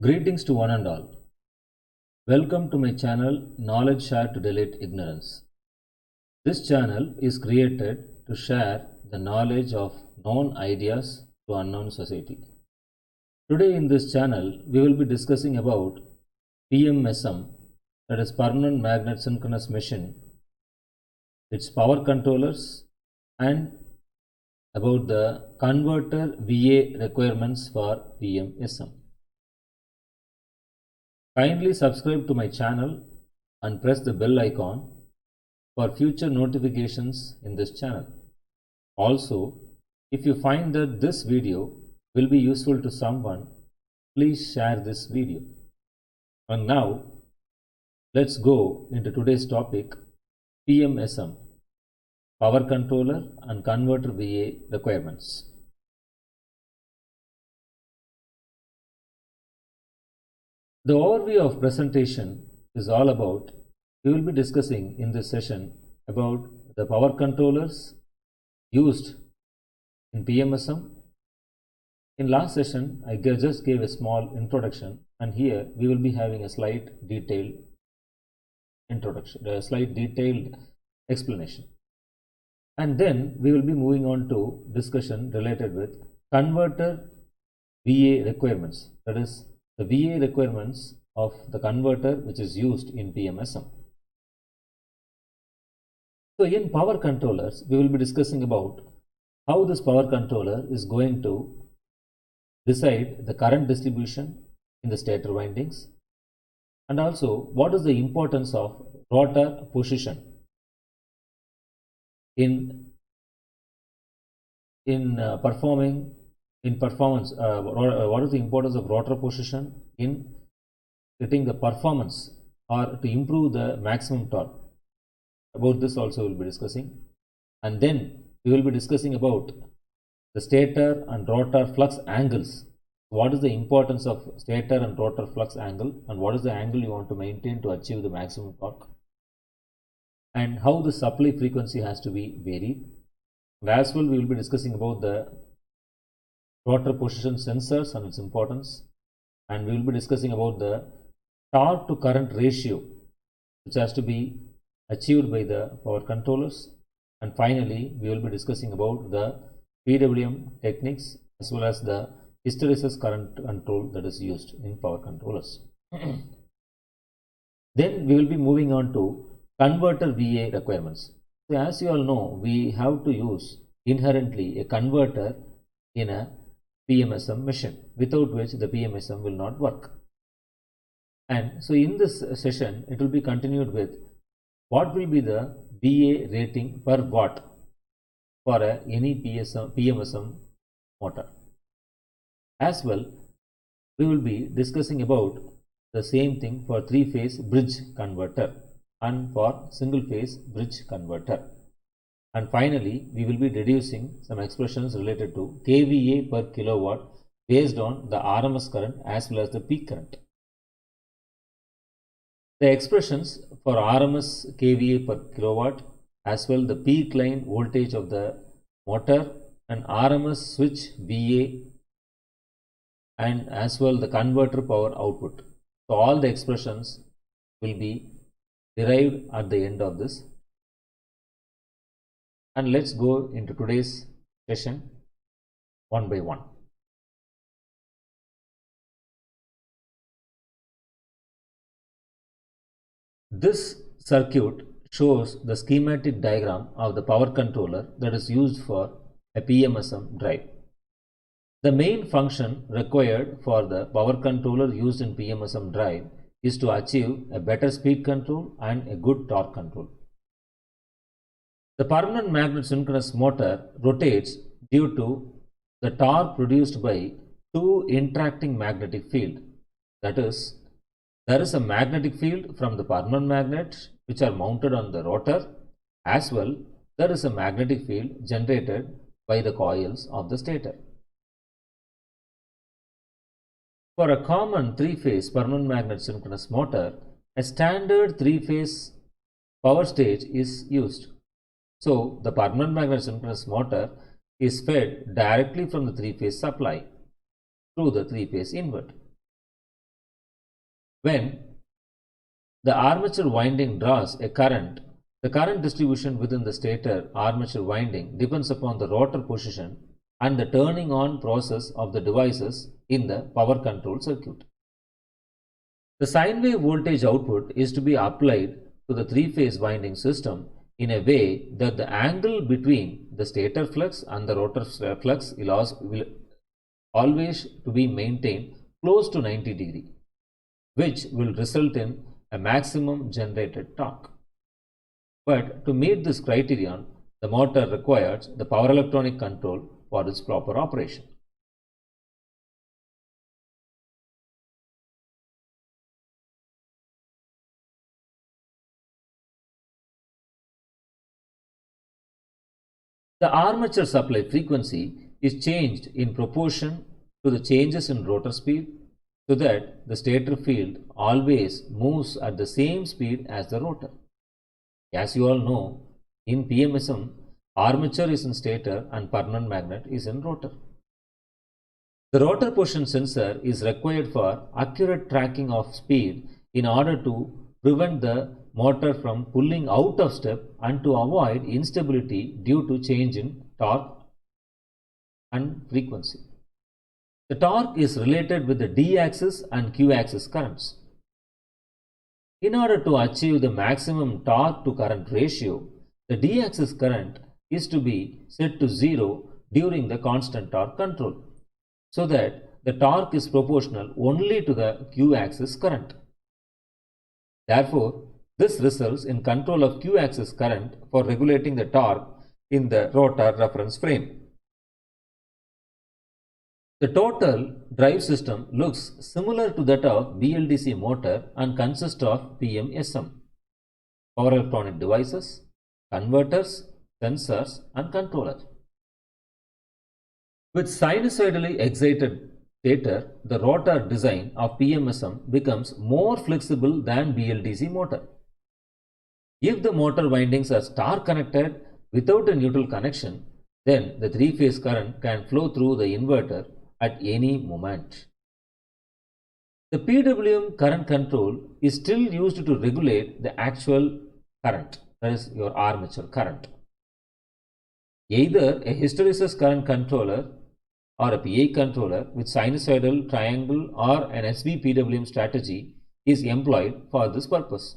Greetings to one and all. Welcome to my channel Knowledge Share to Delete Ignorance. This channel is created to share the knowledge of known ideas to unknown society. Today in this channel we will be discussing about PMSM, that is Permanent Magnet Synchronous Machine, its power controllers, and about the converter VA requirements for PMSM. Kindly subscribe to my channel and press the bell icon for future notifications in this channel. Also, if you find that this video will be useful to someone, please share this video. And now, let's go into today's topic, PMSM, Power Controller and Converter VA requirements. The overview of presentation is all about, we will be discussing in this session about the power controllers used in PMSM. In last session, I just gave a small introduction, and here we will be having a slight detailed introduction, a slight detailed explanation. And then we will be moving on to discussion related with converter VA requirements, that is the VA requirements of the converter which is used in PMSM. So in power controllers, we will be discussing about how this power controller is going to decide the current distribution in the stator windings, and also what is the importance of rotor position in performance, what is the importance of rotor position in getting the performance or to improve the maximum torque. About this also we will be discussing. And then we will be discussing about the stator and rotor flux angles. What is the importance of stator and rotor flux angle, and what is the angle you want to maintain to achieve the maximum torque, and how the supply frequency has to be varied. And as well, we will be discussing about the rotor position sensors and its importance, and we will be discussing about the torque to current ratio which has to be achieved by the power controllers, and finally we will be discussing about the PWM techniques as well as the hysteresis current control that is used in power controllers. Then we will be moving on to converter VA requirements. So as you all know, we have to use inherently a converter in a PMSM machine, without which the PMSM will not work. And so in this session, it will be continued with what will be the VA rating per watt for any PMSM motor. As well, we will be discussing about the same thing for three-phase bridge converter and for single-phase bridge converter. And finally, we will be deducing some expressions related to kVA per kilowatt based on the RMS current as well as the peak current. The expressions for RMS kVA per kilowatt as well the peak line voltage of the motor and RMS switch VA and as well the converter power output. So all the expressions will be derived at the end of this. And let's go into today's session one by one. This circuit shows the schematic diagram of the power controller that is used for a PMSM drive. The main function required for the power controller used in PMSM drive is to achieve a better speed control and a good torque control. The permanent magnet synchronous motor rotates due to the torque produced by two interacting magnetic field. That is, there is a magnetic field from the permanent magnet which are mounted on the rotor, as well there is a magnetic field generated by the coils of the stator. For a common three-phase permanent magnet synchronous motor, a standard three-phase power stage is used. So the permanent magnet synchronous motor is fed directly from the three-phase supply through the three-phase inverter. When the armature winding draws a current, the current distribution within the stator armature winding depends upon the rotor position and the turning on process of the devices in the power control circuit. The sine wave voltage output is to be applied to the three-phase winding system in a way that the angle between the stator flux and the rotor flux will always to be maintained close to 90 degree, which will result in a maximum generated torque. But to meet this criterion, the motor requires the power electronic control for its proper operation. The armature supply frequency is changed in proportion to the changes in rotor speed, so that the stator field always moves at the same speed as the rotor. As you all know, in PMSM, armature is in stator and permanent magnet is in rotor. The rotor position sensor is required for accurate tracking of speed in order to prevent the motor from pulling out of step and to avoid instability due to change in torque and frequency. The torque is related with the D-axis and Q-axis currents. In order to achieve the maximum torque to current ratio, the D-axis current is to be set to 0 during the constant torque control, so that the torque is proportional only to the Q-axis current. Therefore, this results in control of Q-axis current for regulating the torque in the rotor reference frame. The total drive system looks similar to that of BLDC motor and consists of PMSM, power electronic devices, converters, sensors and controller. With sinusoidally excited stator, the rotor design of PMSM becomes more flexible than BLDC motor. If the motor windings are star connected without a neutral connection, then the three-phase current can flow through the inverter at any moment. The PWM current control is still used to regulate the actual current, that is your armature current. Either a hysteresis current controller or a PI controller with sinusoidal, triangle or an SB-PWM strategy is employed for this purpose.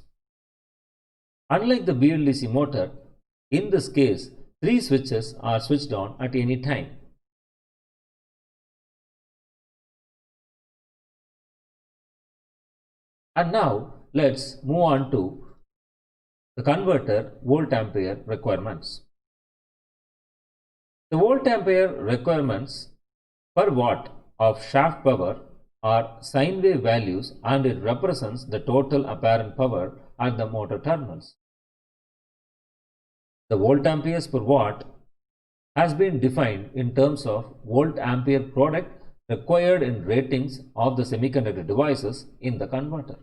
Unlike the BLDC motor, in this case, 3 switches are switched on at any time. And now let's move on to the converter volt ampere requirements. The volt ampere requirements per watt of shaft power are sine wave values, and it represents the total apparent power at the motor terminals. The volt amperes per watt has been defined in terms of volt ampere product required in ratings of the semiconductor devices in the converter.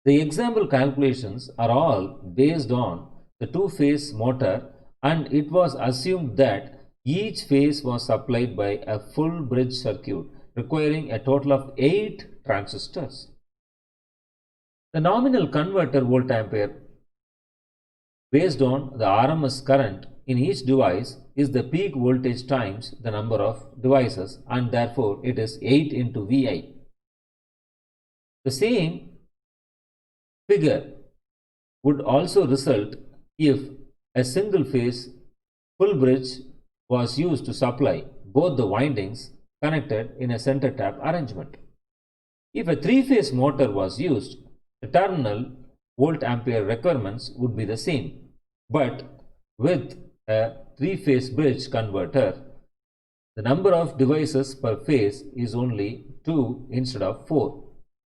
The example calculations are all based on the two-phase motor, and it was assumed that each phase was supplied by a full bridge circuit requiring a total of 8 transistors. The nominal converter volt ampere based on the RMS current in each device is the peak voltage times the number of devices, and therefore it is 8 into Vi. The same figure would also result if a single phase full bridge was used to supply both the windings connected in a center tap arrangement. If a 3-phase motor was used, the terminal volt ampere requirements would be the same, but with a 3-phase bridge converter, the number of devices per phase is only 2 instead of 4,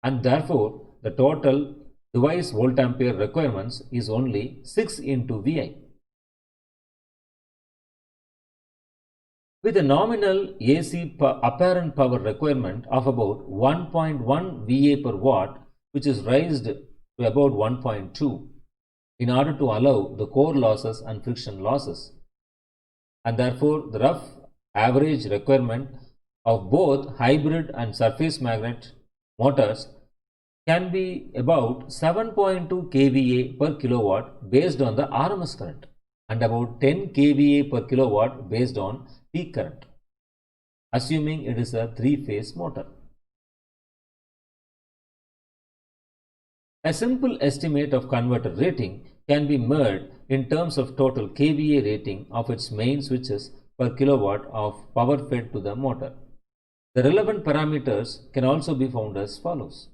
and therefore the total device volt ampere requirements is only 6 into Vi. With a nominal AC apparent power requirement of about 1.1 Va per watt, which is raised to about 1.2 in order to allow the core losses and friction losses, and therefore the rough average requirement of both hybrid and surface magnet motors can be about 7.2 kVA per kilowatt based on the RMS current and about 10 kVA per kilowatt based on peak current, assuming it is a 3-phase motor. A simple estimate of converter rating can be made in terms of total kVA rating of its main switches per kilowatt of power fed to the motor. The relevant parameters can also be found as follows.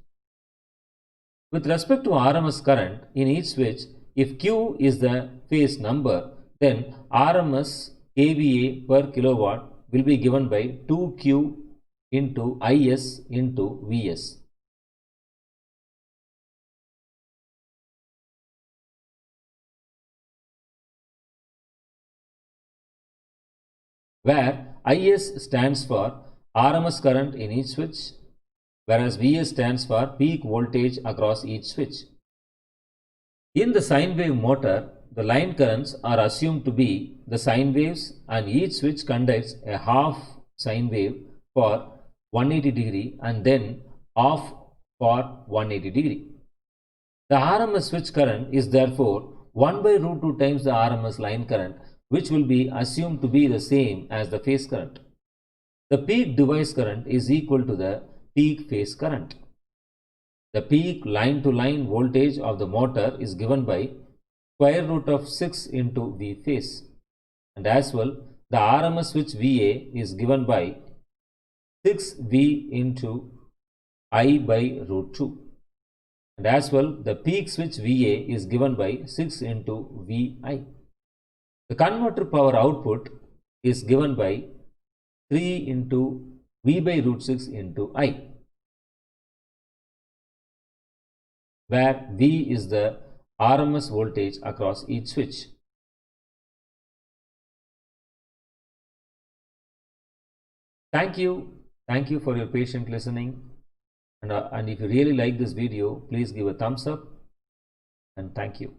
With respect to RMS current in each switch, if Q is the phase number, then RMS kVA per kilowatt will be given by 2Q into IS into Vs. Where IS stands for RMS current in each switch, whereas Vs stands for peak voltage across each switch. In the sine wave motor, the line currents are assumed to be the sine waves and each switch conducts a half sine wave for 180 degree and then off for 180 degree. The RMS switch current is therefore 1 by root 2 times the RMS line current, which will be assumed to be the same as the phase current. The peak device current is equal to the peak phase current. The peak line-to-line voltage of the motor is given by square root of 6 into V phase, and as well the RMS switch VA is given by 6V into I by root 2, and as well the peak switch VA is given by 6 into VI. The converter power output is given by 3 into V by root 6 into I, where V is the RMS voltage across each switch. Thank you for your patient listening, and if you really like this video, please give a thumbs up, and thank you.